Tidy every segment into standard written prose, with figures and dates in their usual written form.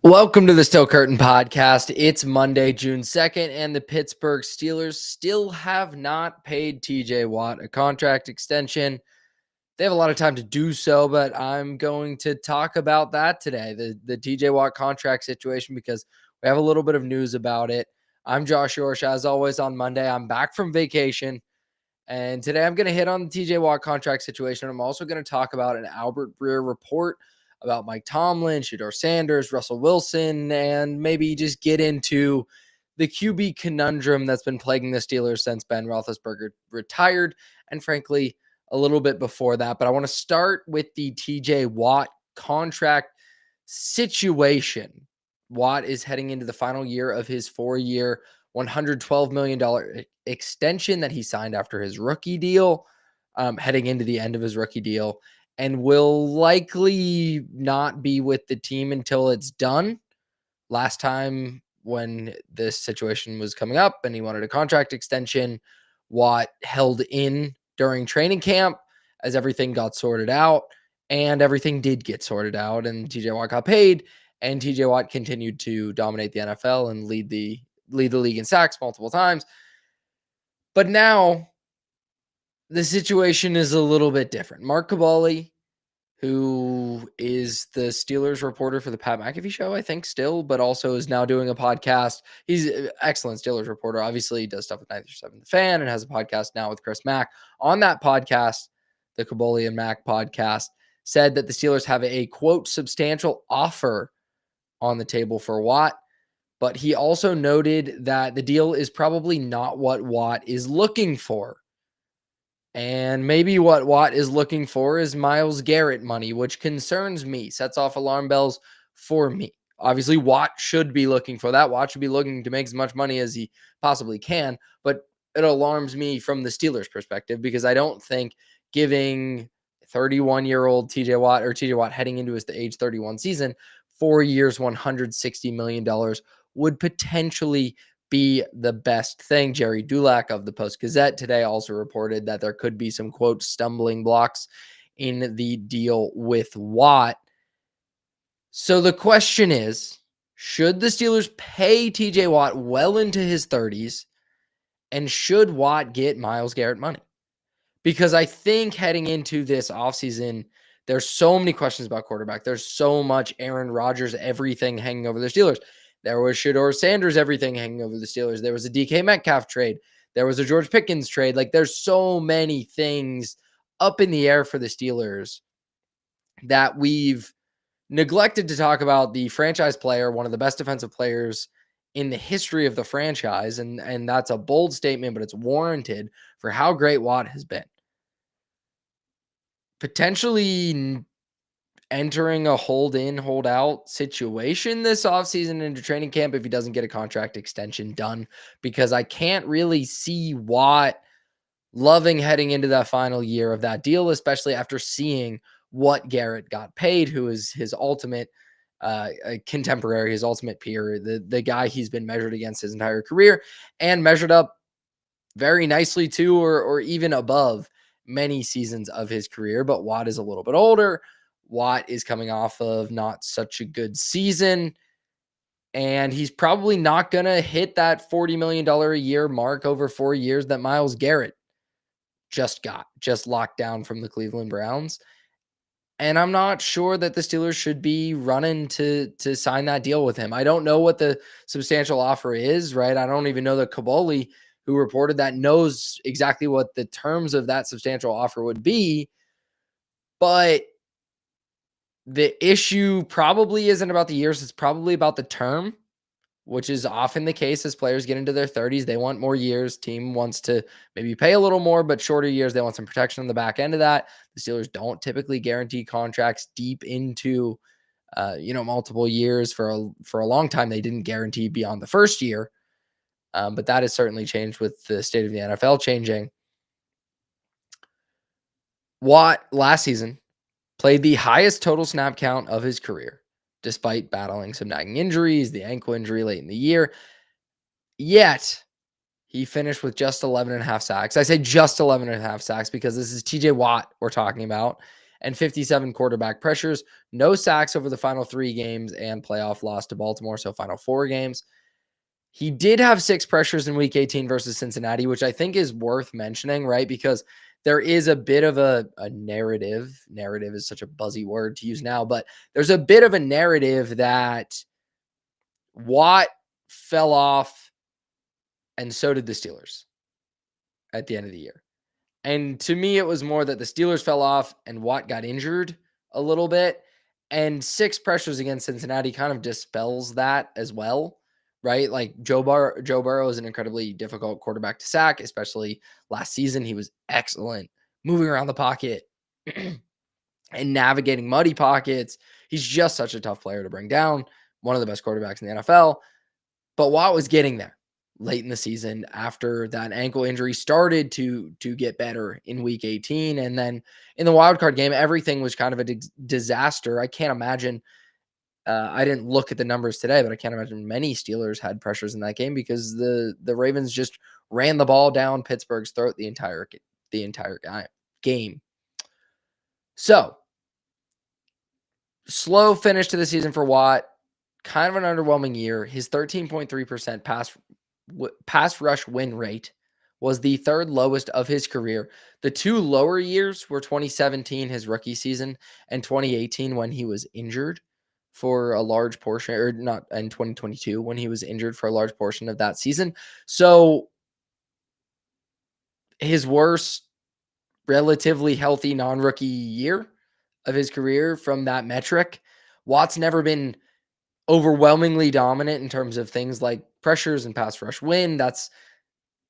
Welcome to the Still Curtain podcast. It's Monday, June 2nd, and the Pittsburgh Steelers still have not paid TJ Watt a contract extension. They have a lot of time to do so, but I'm going to talk about that today, the TJ Watt contract situation, because we have a little bit of news about it. I'm Josh Yourish. As always on Monday, I'm back from vacation, and today I'm going to hit on the TJ Watt contract situation. I'm also going to talk about an Albert Breer report about Mike Tomlin, Shedeur Sanders, Russell Wilson, and maybe just get into the QB conundrum that's been plaguing the Steelers since Ben Roethlisberger retired, and frankly, a little bit before that. But I want to start with the TJ Watt contract situation. Watt is heading into the final year of his 4-year, $112 million extension that he signed after his rookie deal, heading into the end of his rookie deal, and will likely not be with the team until it's done. Last time when this situation was coming up and he wanted a contract extension, Watt held in during training camp as everything got sorted out, and everything did get sorted out, and TJ Watt got paid, and TJ Watt continued to dominate the NFL and lead the league in sacks multiple times. But now the situation is a little bit different. Mark Kaboly, who is the Steelers reporter for the Pat McAfee show, I think still, but also is now doing a podcast. He's an excellent Steelers reporter. Obviously, he does stuff with 937 The Fan and has a podcast now with Chris Mack. On that podcast, the Kaboly and Mack podcast, said that the Steelers have a, quote, substantial offer on the table for Watt. But he also noted that the deal is probably not what Watt is looking for. And maybe what Watt is looking for is Myles Garrett money, which concerns me, sets off alarm bells for me. Obviously, Watt should be looking for that. Watt should be looking to make as much money as he possibly can, but it alarms me from the Steelers' perspective because I don't think giving 31-year-old TJ Watt, or TJ Watt heading into his age 31 season, 4 years, $160 million would potentially be the best thing. Jerry Dulac of the Post-Gazette today also reported that there could be some, quote, stumbling blocks in the deal with Watt. So the question is, should the Steelers pay TJ Watt well into his 30s, and should Watt get Myles Garrett money? Because I think heading into this offseason, there's so many questions about quarterback. There's so much Aaron Rodgers, everything hanging over the Steelers. There was Shedeur Sanders, everything hanging over the Steelers. There was a DK Metcalf trade. There was a George Pickens trade. Like, there's so many things up in the air for the Steelers that we've neglected to talk about the franchise player, one of the best defensive players in the history of the franchise. And that's a bold statement, but it's warranted for how great Watt has been. Potentially entering a hold in, hold out situation this offseason into training camp if he doesn't get a contract extension done, because I can't really see Watt loving heading into that final year of that deal, especially after seeing what Garrett got paid, who is his ultimate contemporary, his ultimate peer, the guy he's been measured against his entire career and measured up very nicely to, or even above many seasons of his career. But Watt is a little bit older. Watt is coming off of not such a good season, and he's probably not going to hit that $40 million a year mark over 4 years that Myles Garrett just locked down from the Cleveland Browns. And I'm not sure that the Steelers should be running to sign that deal with him. I don't know what the substantial offer is, right? I don't even know that Kaboly, who reported that, knows exactly what the terms of that substantial offer would be. But the issue probably isn't about the years. It's probably about the term, which is often the case as players get into their 30s. They want more years. Team wants to maybe pay a little more, but shorter years. They want some protection on the back end of that. The Steelers don't typically guarantee contracts deep into, multiple years. For a long time, they didn't guarantee beyond the first year. But that has certainly changed with the state of the NFL changing. Watt last season played the highest total snap count of his career, despite battling some nagging injuries, the ankle injury late in the year. Yet, he finished with just 11.5 sacks. I say just 11.5 sacks because this is TJ Watt we're talking about. and 57 quarterback pressures. No sacks over the final 3 games and playoff loss to Baltimore, so final 4 games. He did have 6 pressures in week 18 versus Cincinnati, which I think is worth mentioning, right? Because there is a bit of a narrative. Narrative is such a buzzy word to use now, but there's a bit of a narrative that Watt fell off and so did the Steelers at the end of the year. And to me, it was more that the Steelers fell off and Watt got injured a little bit. And 6 pressures against Cincinnati kind of dispels that as well, right? Like Joe Burrow is an incredibly difficult quarterback to sack, especially last season. He was excellent moving around the pocket and navigating muddy pockets. He's just such a tough player to bring down. One of the best quarterbacks in the NFL. But Watt was getting there late in the season after that ankle injury started to get better in week 18. And then in the wild card game, everything was kind of a disaster. I can't imagine. I didn't look at the numbers today, but I can't imagine many Steelers had pressures in that game because the Ravens just ran the ball down Pittsburgh's throat the entire game. So slow finish to the season for Watt. Kind of an underwhelming year. His 13.3% pass rush win rate was the 3rd lowest of his career. The 2 lower years were 2017, his rookie season, and 2018 when he was injured for a large portion, or not, in 2022 when he was injured for a large portion of that season. So his worst relatively healthy non-rookie year of his career from that metric. Watt's never been overwhelmingly dominant in terms of things like pressures and pass rush win. That's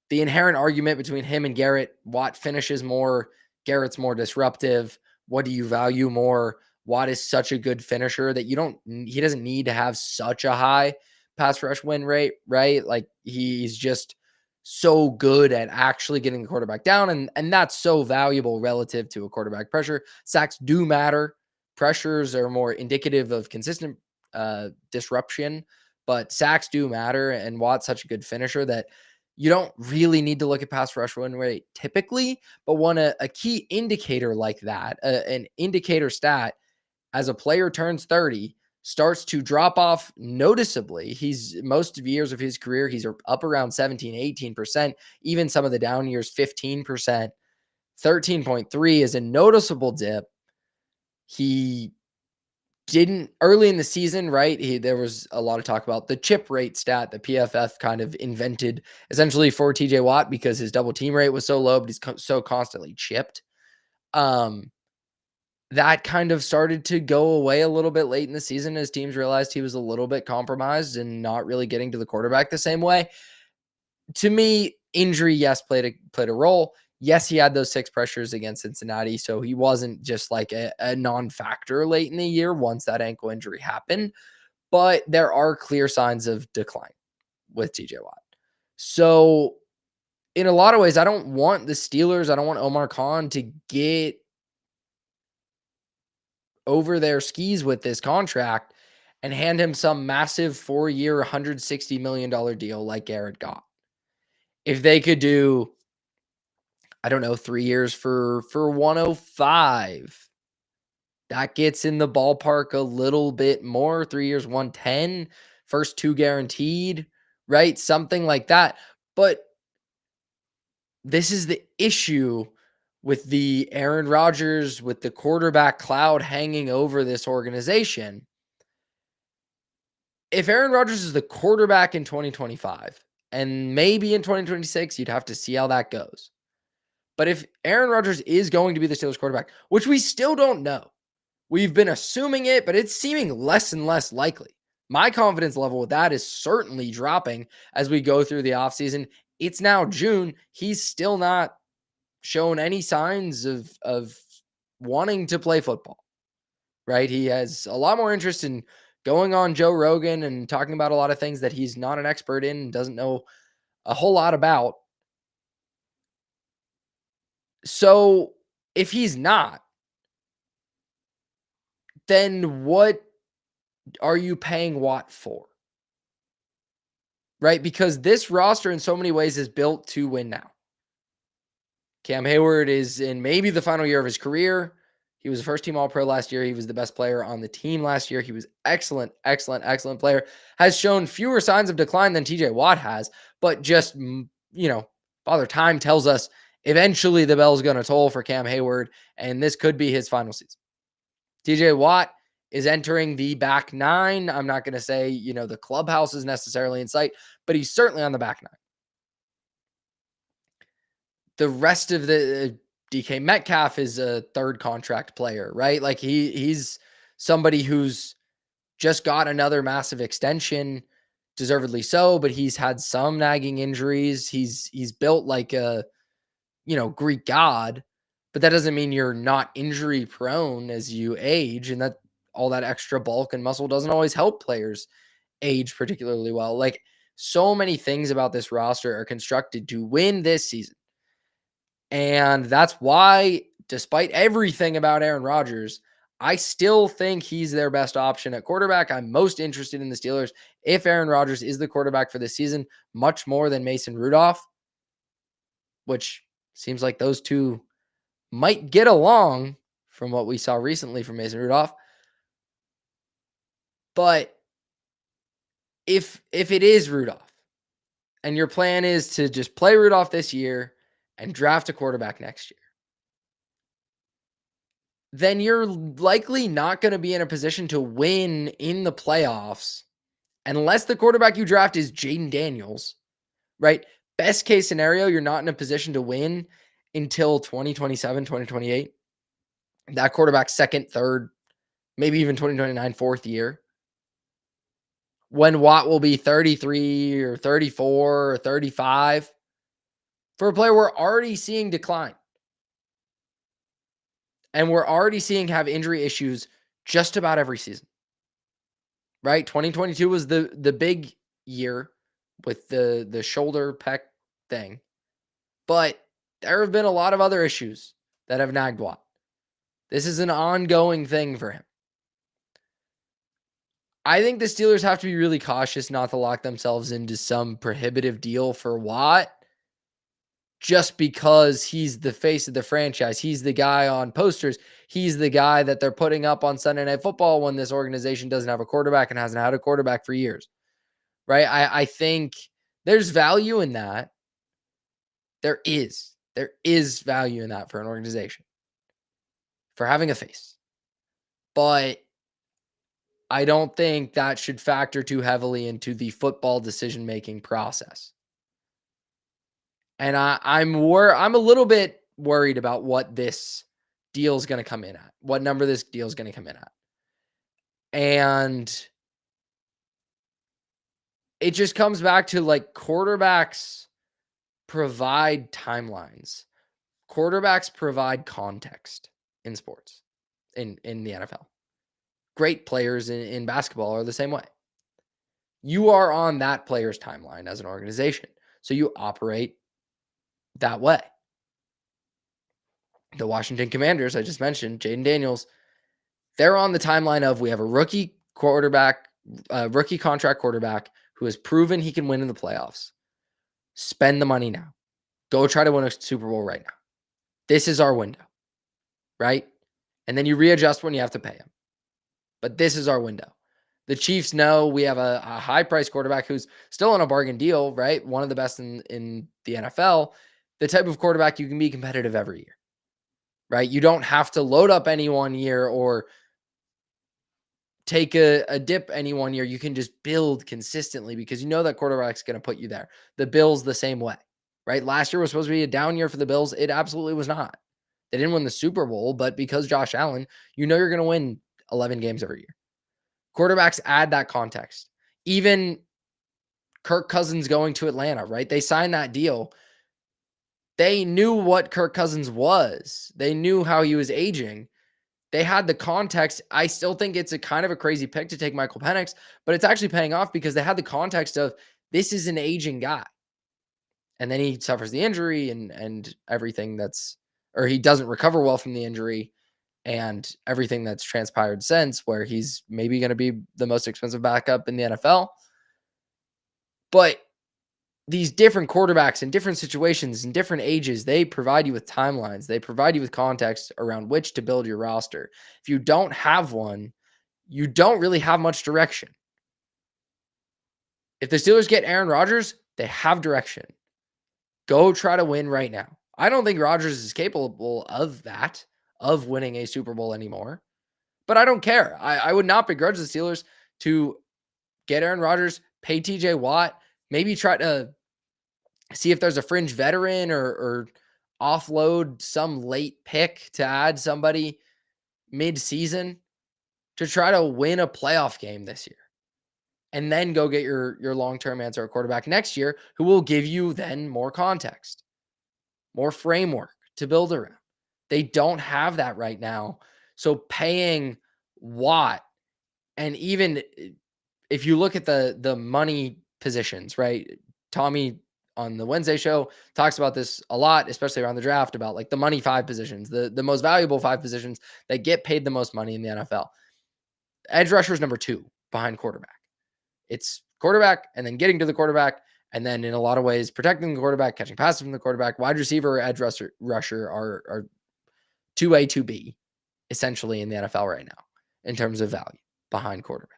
the inherent argument between him and Garrett. Watt finishes more, Garrett's more disruptive. What do you value more? Watt is such a good finisher that he doesn't need to have such a high pass rush win rate, right? Like he's just so good at actually getting the quarterback down. And that's so valuable relative to a quarterback pressure. Sacks do matter. Pressures are more indicative of consistent disruption, but sacks do matter. And Watt's such a good finisher that you don't really need to look at pass rush win rate typically, but a key indicator like that, an indicator stat as a player turns 30, starts to drop off noticeably. He's most of years of his career, he's up around 17, 18%, even some of the down years, 15%. 13.3 is a noticeable dip. He didn't early in the season, right? There was a lot of talk about the chip rate stat that PFF kind of invented essentially for TJ Watt because his double team rate was so low, but he's so constantly chipped. That kind of started to go away a little bit late in the season as teams realized he was a little bit compromised and not really getting to the quarterback the same way. To me, injury, yes, played a role. Yes, he had those 6 pressures against Cincinnati, so he wasn't just like a non-factor late in the year once that ankle injury happened. But there are clear signs of decline with TJ Watt. So in a lot of ways, I don't want the Steelers, I don't want Omar Khan to get over their skis with this contract and hand him some massive 4-year, $160 million deal like Garrett got. If they could do, I don't know, 3 years for 105, that gets in the ballpark a little bit more. 3 years, 110, first 2 guaranteed, right? Something like that. But this is the issue with the Aaron Rodgers, with the quarterback cloud hanging over this organization. If Aaron Rodgers is the quarterback in 2025, and maybe in 2026, you'd have to see how that goes. But if Aaron Rodgers is going to be the Steelers quarterback, which we still don't know, we've been assuming it, but it's seeming less and less likely. My confidence level with that is certainly dropping as we go through the offseason. It's now June. He's still not shown any signs of wanting to play football, right? He has a lot more interest in going on Joe Rogan and talking about a lot of things that he's not an expert in and doesn't know a whole lot about. So if he's not, then what are you paying Watt for? Right? Because this roster in so many ways is built to win now. Cam Hayward is in maybe the final year of his career. He was a first-team All-Pro last year. He was the best player on the team last year. He was excellent, excellent, excellent player. Has shown fewer signs of decline than TJ Watt has, but just, Father Time tells us eventually the bell's going to toll for Cam Hayward, and this could be his final season. TJ Watt is entering the back nine. I'm not going to say, the clubhouse is necessarily in sight, but he's certainly on the back nine. The rest of the DK Metcalf is a third contract player, right? Like he's somebody who's just got another massive extension, deservedly so, but he's had some nagging injuries. He's built like a, Greek god, but that doesn't mean you're not injury prone as you age, and that all that extra bulk and muscle doesn't always help players age particularly well. Like so many things about this roster are constructed to win this season. And that's why, despite everything about Aaron Rodgers, I still think he's their best option at quarterback. I'm most interested in the Steelers if Aaron Rodgers is the quarterback for this season, much more than Mason Rudolph, which seems like those two might get along from what we saw recently from Mason Rudolph. But if it is Rudolph and your plan is to just play Rudolph this year and draft a quarterback next year, then you're likely not going to be in a position to win in the playoffs unless the quarterback you draft is Jaden Daniels, right? Best case scenario, you're not in a position to win until 2027, 2028. That quarterback's second, third, maybe even 2029, fourth year. When Watt will be 33 or 34 or 35. For a player we're already seeing decline. And we're already seeing have injury issues just about every season. Right? 2022 was the big year with the shoulder pec thing. But there have been a lot of other issues that have nagged Watt. This is an ongoing thing for him. I think the Steelers have to be really cautious not to lock themselves into some prohibitive deal for Watt just because he's the face of the franchise. He's the guy on posters. He's the guy that they're putting up on Sunday Night Football when this organization doesn't have a quarterback and hasn't had a quarterback for years, right? I think there's value in that. There is value in that for an organization, for having a face. But I don't think that should factor too heavily into the football decision-making process. And I'm a little bit worried about what this deal is going to come in at, what number this deal is going to come in at. And it just comes back to like quarterbacks provide timelines. Quarterbacks provide context in sports, in the NFL. Great players in basketball are the same way. You are on that player's timeline as an organization. So you operate that way. The Washington Commanders, I just mentioned, Jaden Daniels, they're on the timeline of we have a rookie quarterback, rookie contract quarterback who has proven he can win in the playoffs. Spend the money now. Go try to win a Super Bowl right now. This is our window, right? And then you readjust when you have to pay him. But this is our window. The Chiefs know we have a high-priced quarterback who's still on a bargain deal, right? One of the best in the NFL. The type of quarterback you can be competitive every year, right? You don't have to load up any one year or take a dip any one year. You can just build consistently because you know that quarterback's going to put you there. The Bills the same way, right? Last year was supposed to be a down year for the Bills. It absolutely was not. They didn't win the Super Bowl, but because Josh Allen, you know you're going to win 11 games every year. Quarterbacks add that context. Even Kirk Cousins going to Atlanta, right? They signed that deal. They knew what Kirk Cousins was. They knew how he was aging. They had the context. I still think it's a kind of a crazy pick to take Michael Penix, but it's actually paying off because they had the context of this is an aging guy. And then he suffers the injury and everything or he doesn't recover well from the injury and everything that's transpired since, where he's maybe going to be the most expensive backup in the NFL. But these different quarterbacks in different situations, in different ages, they provide you with timelines. They provide you with context around which to build your roster. If you don't have one, you don't really have much direction. If the Steelers get Aaron Rodgers, they have direction. Go try to win right now. I don't think Rodgers is capable of that, of winning a Super Bowl anymore, but I don't care. I would not begrudge the Steelers to get Aaron Rodgers, pay TJ Watt, maybe try to see if there's a fringe veteran or offload some late pick to add somebody mid-season to try to win a playoff game this year. And then go get your long-term answer at quarterback next year, who will give you then more context, more framework to build around. They don't have that right now. So paying Watt, and even if you look at the money positions, right? Tommy on the Wednesday show talks about this a lot, especially around the draft, about like the money 5 positions, the most valuable 5 positions that get paid the most money in the NFL. Edge rusher is number 2 behind quarterback. It's quarterback and then getting to the quarterback, and then in a lot of ways protecting the quarterback, catching passes from the quarterback. Wide receiver, edge rusher are 2A, 2B essentially in the NFL right now in terms of value behind quarterback.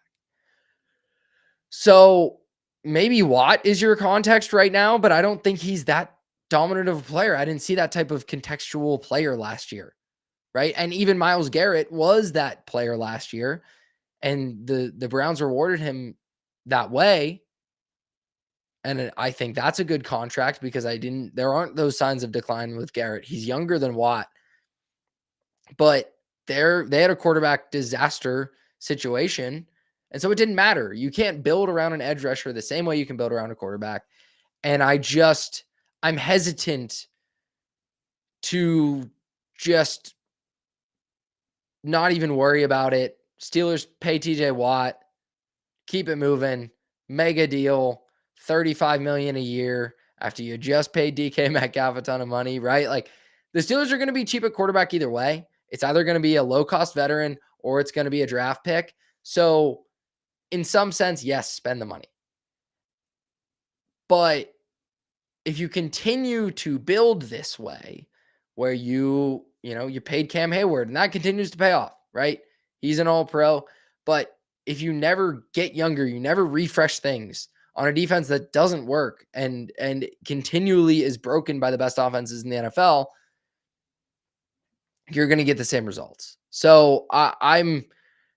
So maybe Watt is your context right now, but I don't think he's that dominant of a player. I didn't see that type of contextual player last year, right? And even Myles Garrett was that player last year, and the Browns rewarded him that way. And I think that's a good contract because there aren't those signs of decline with Garrett. He's younger than Watt, but they had a quarterback disaster situation. And so it didn't matter. You can't build around an edge rusher the same way you can build around a quarterback. And I'm hesitant to just not even worry about it. Steelers pay TJ Watt, keep it moving, mega deal, $35 million a year after you just paid DK Metcalf a ton of money, right? Like the Steelers are going to be cheap at quarterback either way. It's either going to be a low-cost veteran or it's going to be a draft pick. So in some sense, yes, spend the money. But if you continue to build this way, where you paid Cam Hayward and that continues to pay off, right? He's an all-pro. But if you never get younger, you never refresh things on a defense that doesn't work and continually is broken by the best offenses in the NFL, you're going to get the same results. So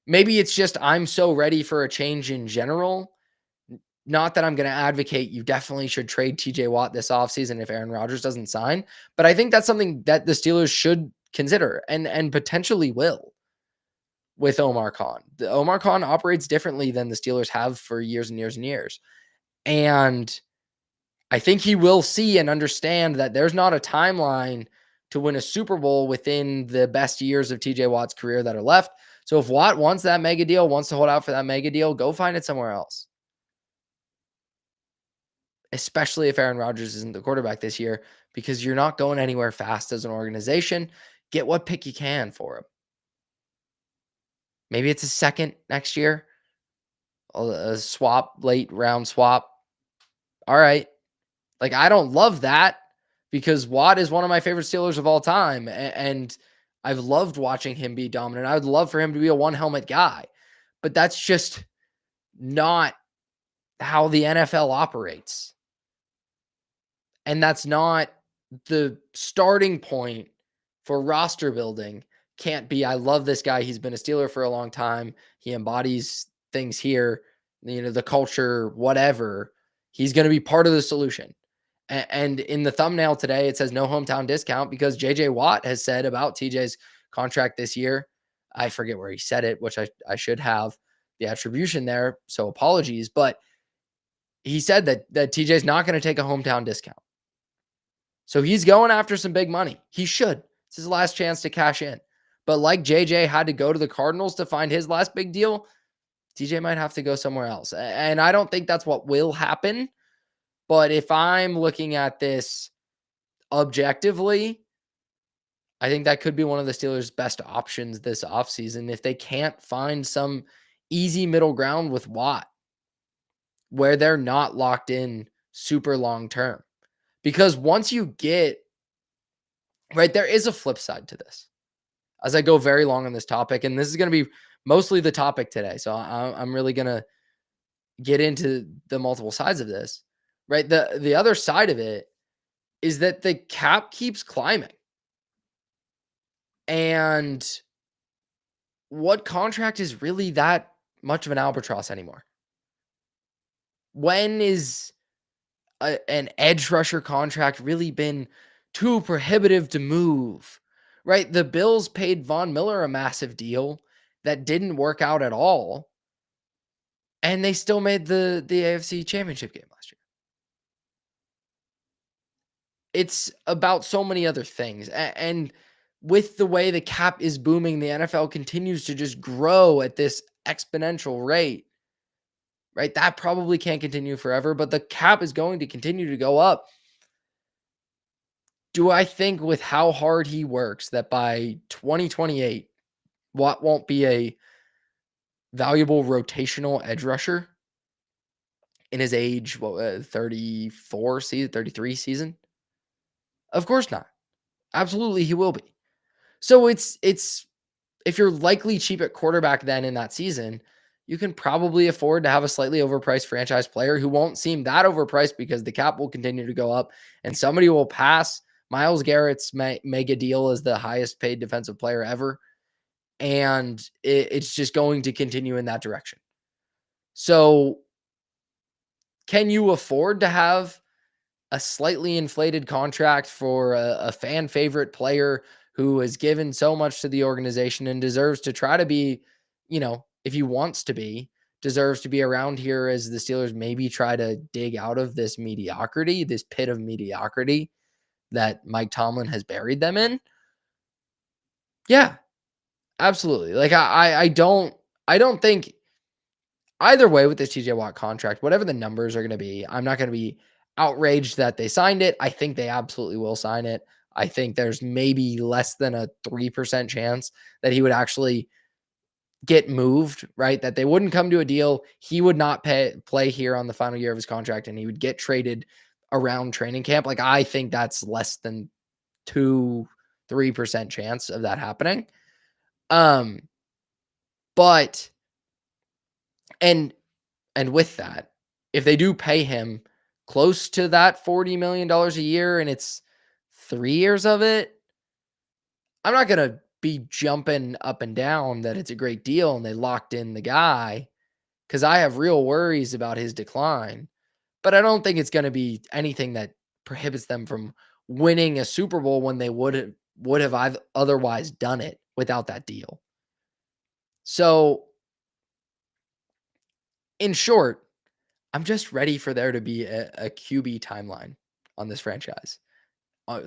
maybe it's just I'm so ready for a change in general. Not that I'm going to advocate you definitely should trade TJ Watt this offseason if Aaron Rodgers doesn't sign, but I think that's something that the Steelers should consider and potentially will with Omar Khan. The Omar Khan operates differently than the Steelers have for years and years and years. And I think he will see and understand that there's not a timeline to win a Super Bowl within the best years of TJ Watt's career that are left. So if Watt wants that mega deal, wants to hold out for that mega deal, go find it somewhere else. Especially if Aaron Rodgers isn't the quarterback this year, because you're not going anywhere fast as an organization. Get what pick you can for him. Maybe it's a second next year, a swap, late round swap. All right. Like, I don't love that because Watt is one of my favorite Steelers of all time. And I've loved watching him be dominant. I would love for him to be a one helmet guy, but that's just not how the NFL operates. And that's not the starting point for roster building. Can't be, I love this guy. He's been a Steeler for a long time. He embodies things here, the culture, whatever. He's going to be part of the solution. And in the thumbnail today, it says no hometown discount because JJ Watt has said about TJ's contract this year. I forget where he said it, which I should have the attribution there. So apologies. But he said that TJ's not going to take a hometown discount. So he's going after some big money. He should. It's his last chance to cash in. But like JJ had to go to the Cardinals to find his last big deal, TJ might have to go somewhere else. And I don't think that's what will happen. But if I'm looking at this objectively, I think that could be one of the Steelers' best options this offseason if they can't find some easy middle ground with Watt, where they're not locked in super long term. Because once you get, right, there is a flip side to this. As I go very long on this topic, and this is going to be mostly the topic today. So I'm really going to get into the multiple sides of this, right? The other side of it is that the cap keeps climbing. And what contract is really that much of an albatross anymore? When is an edge rusher contract really been too prohibitive to move? Right? The Bills paid Von Miller a massive deal that didn't work out at all, and they still made the AFC Championship game last year. It's about so many other things. And with the way the cap is booming, the NFL continues to just grow at this exponential rate, right? That probably can't continue forever, but the cap is going to continue to go up. Do I think with how hard he works that by 2028, Watt won't be a valuable rotational edge rusher in his age, 34 season, 33 season? Of course not. Absolutely, he will be. So it's if you're likely cheap at quarterback then in that season, you can probably afford to have a slightly overpriced franchise player who won't seem that overpriced because the cap will continue to go up and somebody will pass Myles Garrett's mega deal as the highest paid defensive player ever. And it's just going to continue in that direction. So can you afford to have a slightly inflated contract for a fan favorite player who has given so much to the organization and deserves to try to be, if he wants to be, deserves to be around here as the Steelers maybe try to dig out of this mediocrity, this pit of mediocrity that Mike Tomlin has buried them in? Yeah, absolutely. Like I don't think either way with this TJ Watt contract, whatever the numbers are going to be, I'm not going to be outraged that they signed it. I think they absolutely will sign it. I think there's maybe less than a 3% chance that he would actually get moved, right? That they wouldn't come to a deal. He would not play here on the final year of his contract and he would get traded around training camp. Like I think that's less than 2-3% chance of that happening. But and with that, if they do pay him close to that $40 million a year and it's 3 years of it, I'm not going to be jumping up and down that it's a great deal and they locked in the guy because I have real worries about his decline. But I don't think it's going to be anything that prohibits them from winning a Super Bowl when they would have otherwise done it without that deal. So, in short, I'm just ready for there to be a QB timeline on this franchise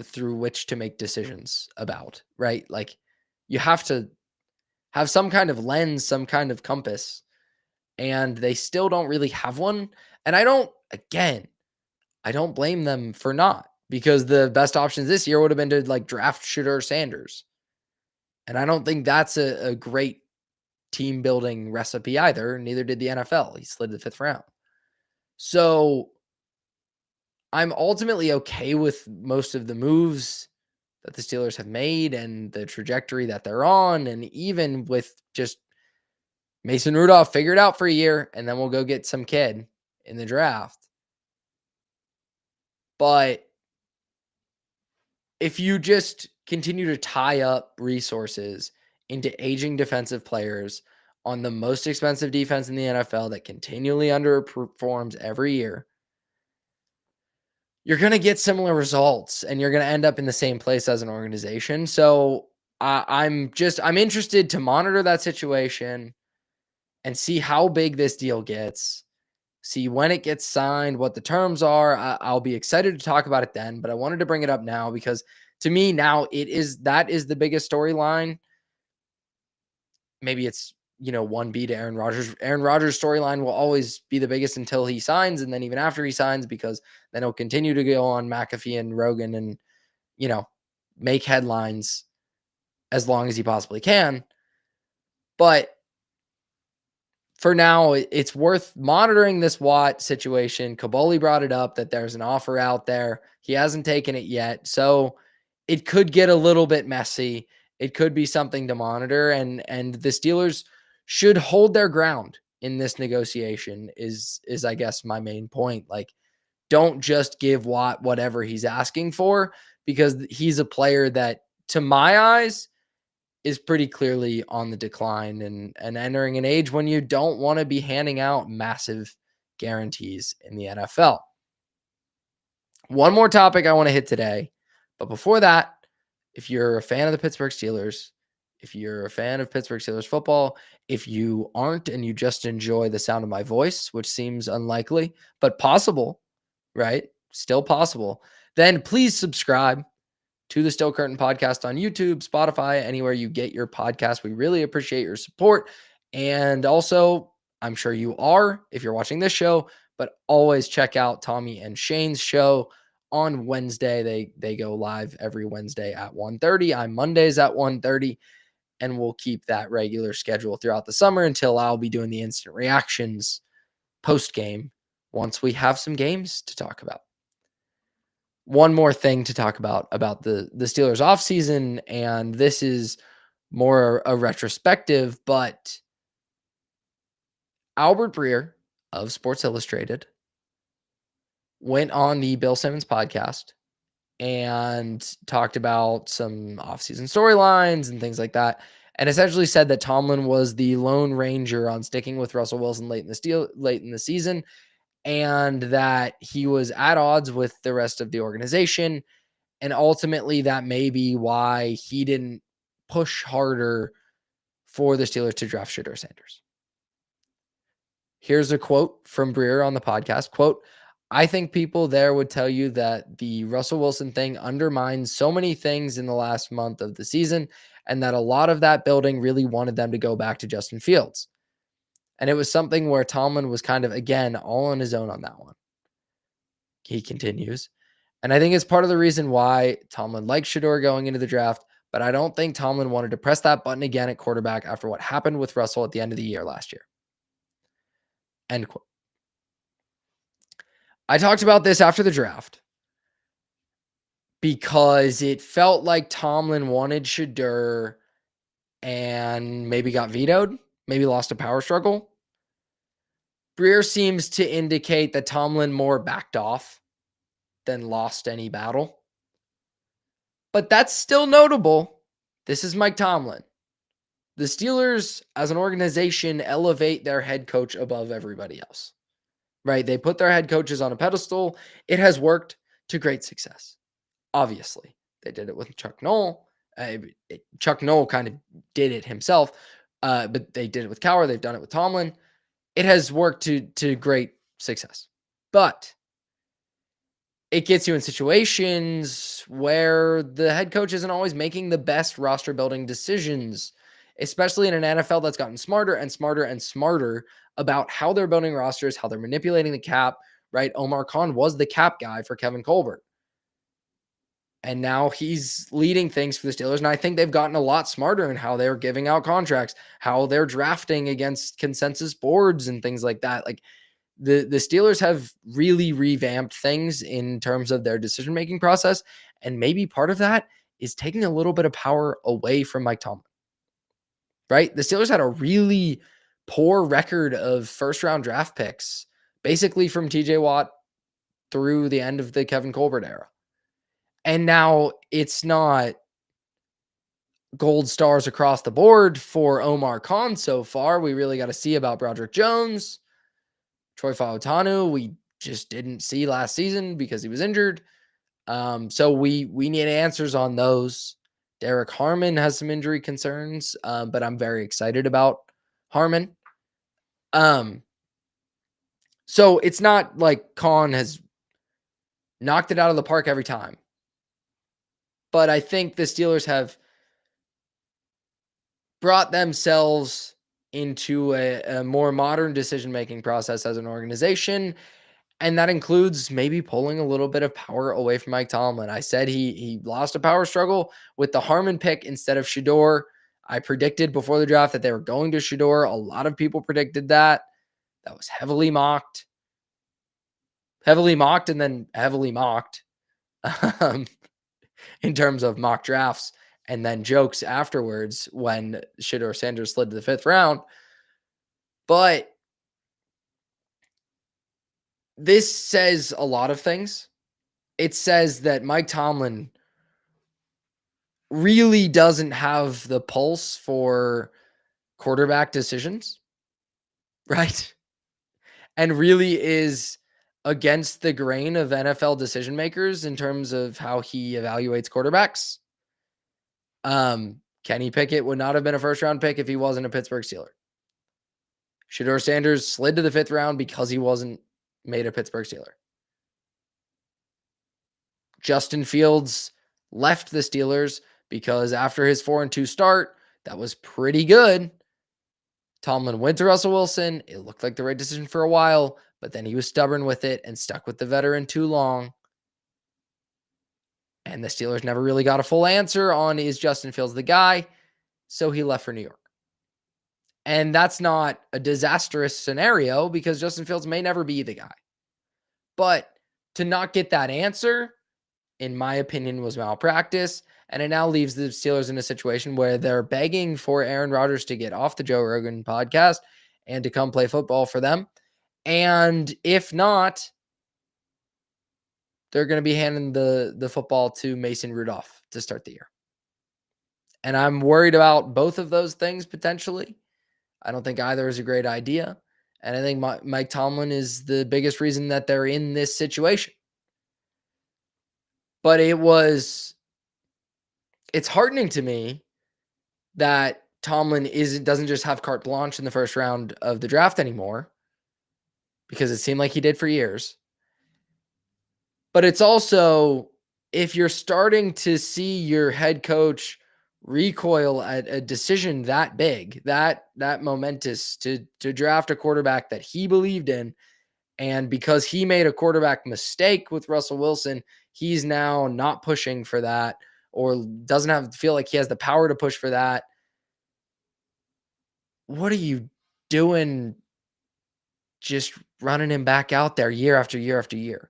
through which to make decisions about, right? Like you have to have some kind of lens, some kind of compass, and they still don't really have one. And I don't blame them for not because the best options this year would have been to like draft Shedeur Sanders. And I don't think that's a great team building recipe either. Neither did the NFL. He slid to the 5th round. So I'm ultimately okay with most of the moves that the Steelers have made and the trajectory that they're on. And even with just Mason Rudolph, figure it out for a year, and then we'll go get some kid in the draft. But if you just continue to tie up resources into aging defensive players on the most expensive defense in the NFL that continually underperforms every year, you're going to get similar results and you're going to end up in the same place as an organization. So I'm interested to monitor that situation and see how big this deal gets, see when it gets signed, what the terms are. I'll be excited to talk about it then, but I wanted to bring it up now because to me now that is the biggest storyline. Maybe it's 1B to Aaron Rodgers. Aaron Rodgers' storyline will always be the biggest until he signs, and then even after he signs, because then he'll continue to go on McAfee and Rogan and make headlines as long as he possibly can. But for now, it's worth monitoring this Watt situation. Kaboly brought it up that there's an offer out there. He hasn't taken it yet. So it could get a little bit messy. It could be something to monitor. And the Steelers should hold their ground in this negotiation is I guess my main point. Like, don't just give Watt whatever he's asking for, because he's a player that, to my eyes, is pretty clearly on the decline and entering an age when you don't want to be handing out massive guarantees in the NFL. One more topic I want to hit today. But before that, if you're a fan of the Pittsburgh Steelers, if you're a fan of Pittsburgh Steelers football, if you aren't and you just enjoy the sound of my voice, which seems unlikely, but possible, right? Still possible, then please subscribe to the Still Curtain podcast on YouTube, Spotify, anywhere you get your podcast. We really appreciate your support. And also, I'm sure you are if you're watching this show, but always check out Tommy and Shane's show on Wednesday. They go live every Wednesday at 1:30. I'm Mondays at 1:30, and we'll keep that regular schedule throughout the summer until I'll be doing the instant reactions post game once we have some games to talk about. One more thing to talk about the Steelers offseason, and this is more a retrospective, but Albert Breer of Sports Illustrated went on the Bill Simmons podcast and talked about some offseason storylines and things like that, and essentially said that Tomlin was the Lone Ranger on sticking with Russell Wilson late in the season, and that he was at odds with the rest of the organization. And ultimately, that may be why he didn't push harder for the Steelers to draft Shedeur Sanders. Here's a quote from Breer on the podcast. Quote, "I think people there would tell you that the Russell Wilson thing undermines so many things in the last month of the season, and that a lot of that building really wanted them to go back to Justin Fields. And it was something where Tomlin was kind of, again, all on his own on that one." He continues, "And I think it's part of the reason why Tomlin liked Shedeur going into the draft, but I don't think Tomlin wanted to press that button again at quarterback after what happened with Russell at the end of the year last year." End quote. I talked about this after the draft because it felt like Tomlin wanted Shedeur and maybe got vetoed, maybe lost a power struggle. Breer seems to indicate that Tomlin more backed off than lost any battle. But that's still notable. This is Mike Tomlin. The Steelers, as an organization, elevate their head coach above everybody else, right? They put their head coaches on a pedestal. It has worked to great success. Obviously, they did it with Chuck Noll. Chuck Noll kind of did it himself, but they did it with Cowher. They've done it with Tomlin. It has worked to great success. But it gets you in situations where the head coach isn't always making the best roster building decisions, especially in an NFL that's gotten smarter and smarter and smarter about how they're building rosters, how they're manipulating the cap, right? Omar Khan was the cap guy for Kevin Colbert. And now he's leading things for the Steelers. And I think they've gotten a lot smarter in how they're giving out contracts, how they're drafting against consensus boards and things like that. Like, the Steelers have really revamped things in terms of their decision-making process. And maybe part of that is taking a little bit of power away from Mike Tomlin, right? The Steelers had a really poor record of first-round draft picks, basically from TJ Watt through the end of the Kevin Colbert era. And now it's not gold stars across the board for Omar Khan so far. We really got to see about Broderick Jones. Troy Fautanu, we just didn't see last season because he was injured. So we need answers on those. Derek Harmon has some injury concerns, but I'm very excited about Harmon. So it's not like Khan has knocked it out of the park every time. But I think the Steelers have brought themselves into a more modern decision-making process as an organization. And that includes maybe pulling a little bit of power away from Mike Tomlin. I said he lost a power struggle with the Harmon pick instead of Shedeur. I predicted before the draft that they were going to Shedeur. A lot of people predicted that. That was heavily mocked. And then heavily mocked in terms of mock drafts and then jokes afterwards when Shedeur Sanders slid to the 5th round. But this says a lot of things. It says that Mike Tomlin really doesn't have the pulse for quarterback decisions, right? And really is against the grain of NFL decision makers in terms of how he evaluates quarterbacks. Kenny Pickett would not have been a first-round pick if he wasn't a Pittsburgh Steeler. Shedeur Sanders slid to the 5th round because he wasn't made a Pittsburgh Steeler. Justin Fields left the Steelers because after his 4-2 start, that was pretty good. Tomlin went to Russell Wilson. It looked like the right decision for a while, but then he was stubborn with it and stuck with the veteran too long. And the Steelers never really got a full answer on, is Justin Fields the guy? So he left for New York. And that's not a disastrous scenario because Justin Fields may never be the guy. But to not get that answer, in my opinion, was malpractice. And it now leaves the Steelers in a situation where they're begging for Aaron Rodgers to get off the Joe Rogan podcast and to come play football for them. And if not, they're going to be handing the football to Mason Rudolph to start the year. And I'm worried about both of those things potentially. I don't think either is a great idea. And I think Mike Tomlin is the biggest reason that they're in this situation. But it's heartening to me that Tomlin doesn't just have carte blanche in the first round of the draft anymore, because it seemed like he did for years. But it's also, if you're starting to see your head coach recoil at a decision that big, that momentous, to draft a quarterback that he believed in, and because he made a quarterback mistake with Russell Wilson, he's now not pushing for that, or doesn't feel like he has the power to push for that. What are you doing just running him back out there year after year after year?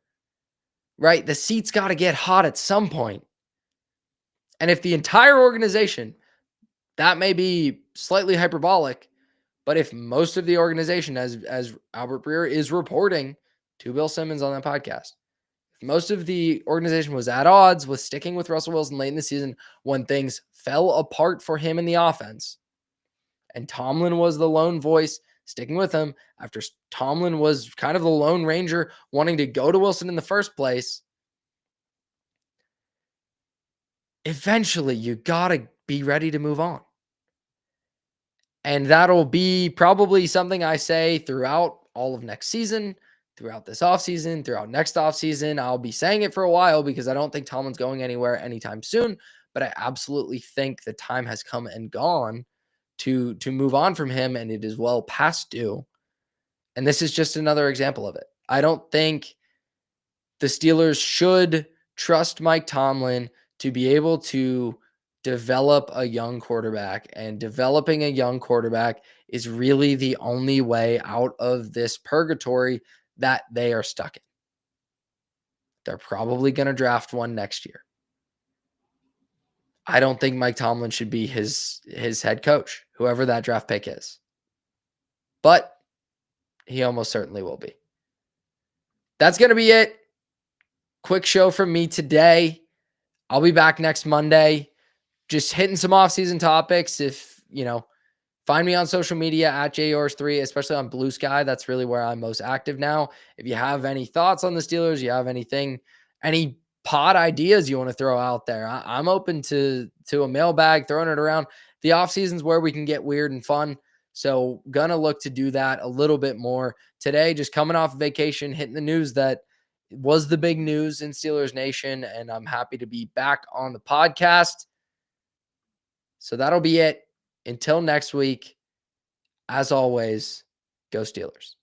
Right? The seat's got to get hot at some point. And if the entire organization, that may be slightly hyperbolic, but if most of the organization, as Albert Breer is reporting to Bill Simmons on that podcast, if most of the organization was at odds with sticking with Russell Wilson late in the season when things fell apart for him in the offense, and Tomlin was the lone voice sticking with him after Tomlin was kind of the lone ranger wanting to go to Wilson in the first place, eventually you got to be ready to move on. And that'll be probably something I say throughout all of next season, throughout this offseason, throughout next offseason. I'll be saying it for a while because I don't think Tomlin's going anywhere anytime soon, but I absolutely think the time has come and gone to move on from him, and it is well past due. And this is just another example of it. I don't think the Steelers should trust Mike Tomlin to be able to develop a young quarterback, and developing a young quarterback is really the only way out of this purgatory that they are stuck in. They're probably going to draft one next year. I don't think Mike Tomlin should be his head coach, whoever that draft pick is. But he almost certainly will be. That's going to be it. Quick show from me today. I'll be back next Monday. Just hitting some off-season topics. If, find me on social media at Yourish3, especially on Blue Sky. That's really where I'm most active now. If you have any thoughts on the Steelers, you have any pod ideas you want to throw out there, I'm open to a mailbag, throwing it around. The off-season's where we can get weird and fun. So gonna look to do that a little bit more today. Just coming off vacation, hitting the news that was the big news in Steelers Nation, and I'm happy to be back on the podcast. So that'll be it. Until next week, as always, go Steelers.